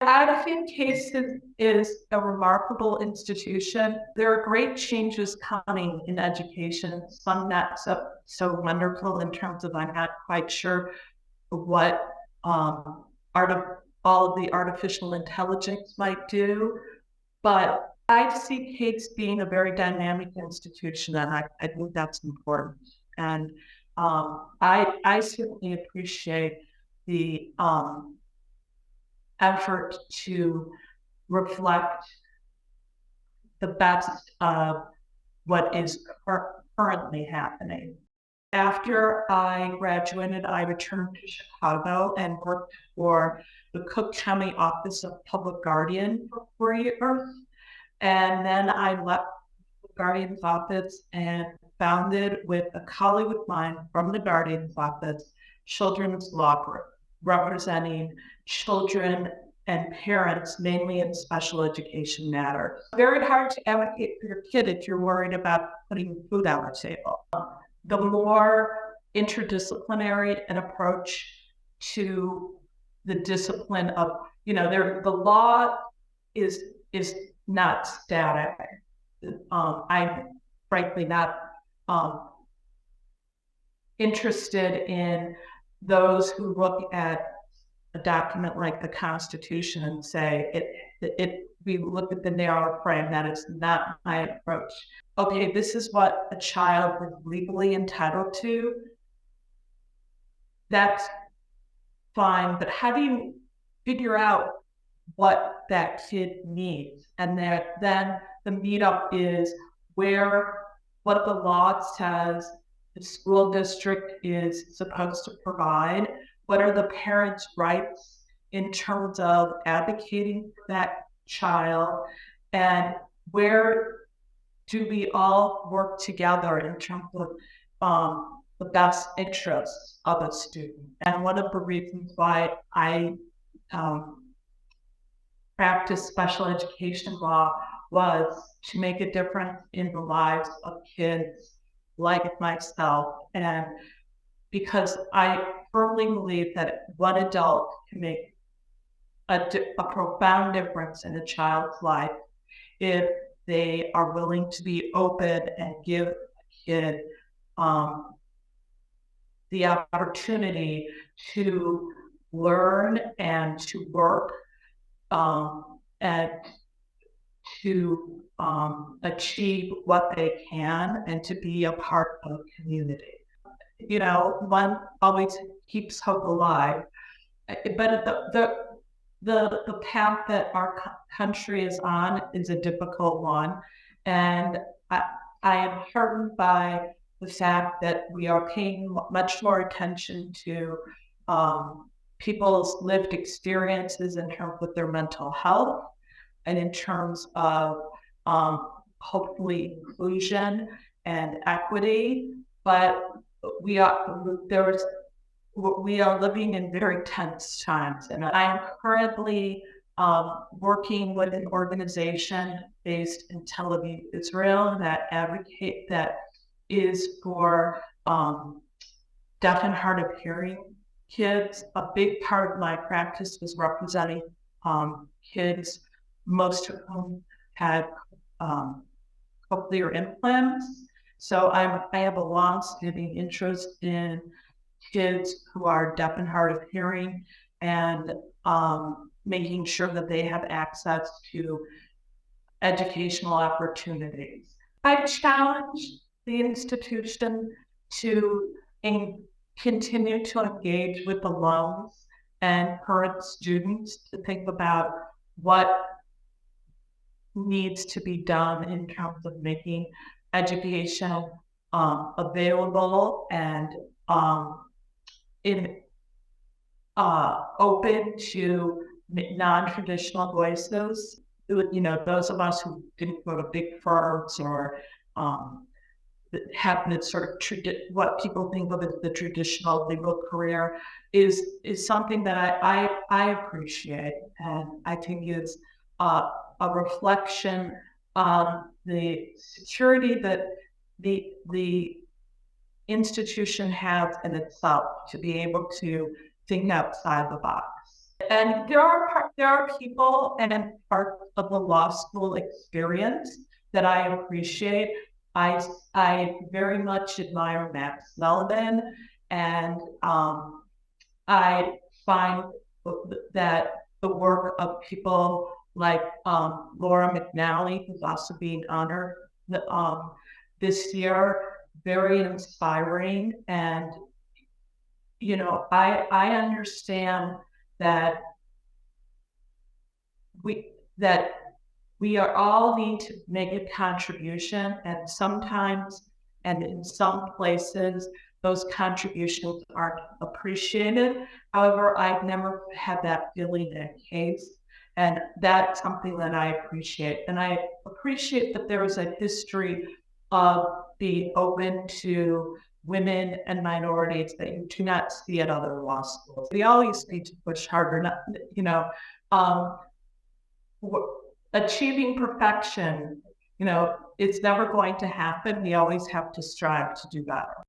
I think Case is a remarkable institution. There are great changes coming in education, some not so wonderful in terms of I'm not quite sure what art of all of the artificial intelligence might do, but I see Case being a very dynamic institution, and I think that's important. And I certainly appreciate the effort to reflect the best of what is currently happening. After I graduated, I returned to Chicago and worked for the Cook County Office of Public Guardian for 4 years. And then I left the Guardian's office and founded with a colleague of mine from the Guardian's office, Children's Law Group, representing children and parents, mainly in special education matters. Very hard to advocate for your kid if you're worried about putting food on the table. The more interdisciplinary an approach to the discipline of, the law is not static. I'm frankly not interested in those who look at a document like the Constitution and say we look at the narrow frame. That is not my approach. Okay, this is what a child is legally entitled to. That's fine, but how do you figure out what that kid needs? And then the meetup is what the law says the school district is supposed to provide. What are the parents' rights in terms of advocating for that child? And where do we all work together in terms of the best interests of a student? And one of the reasons why I practiced special education law was to make a difference in the lives of kids like myself. And because I firmly believe that one adult can make a profound difference in a child's life if they are willing to be open and give a kid the opportunity to learn and to work and to achieve what they can and to be a part of a community. One always keeps hope alive, but the path that our country is on is a difficult one, and I am heartened by the fact that we are paying much more attention to people's lived experiences in terms of their mental health and in terms of hopefully inclusion and equity. But we are living in very tense times, and I am currently working with an organization based in Tel Aviv, Israel, that is for deaf and hard of hearing kids. A big part of my practice was representing kids, most of whom had cochlear implants. So I have a long-standing interest in kids who are deaf and hard of hearing and making sure that they have access to educational opportunities. I challenge the institution to continue to engage with the loans and current students to think about what needs to be done in terms of making education available and open to non-traditional voices. Those of us who didn't go to big firms or have the sort of what people think of as the traditional legal career is something that I appreciate, and I think is a reflection on the security that the institution has in itself to be able to think outside the box. And there are there are people and parts of the law school experience that I appreciate. I very much admire Max Sullivan, and I find that the work of people like Laura McNally, who's also being honored this year, very inspiring. And I understand that we are all need to make a contribution, and sometimes and in some places those contributions aren't appreciated. However, I've never had that feeling in case, and that's something that I appreciate. And I appreciate that there is a history of being open to women and minorities that you do not see at other law schools. We always need to push harder, um, achieving perfection, it's never going to happen. We always have to strive to do better.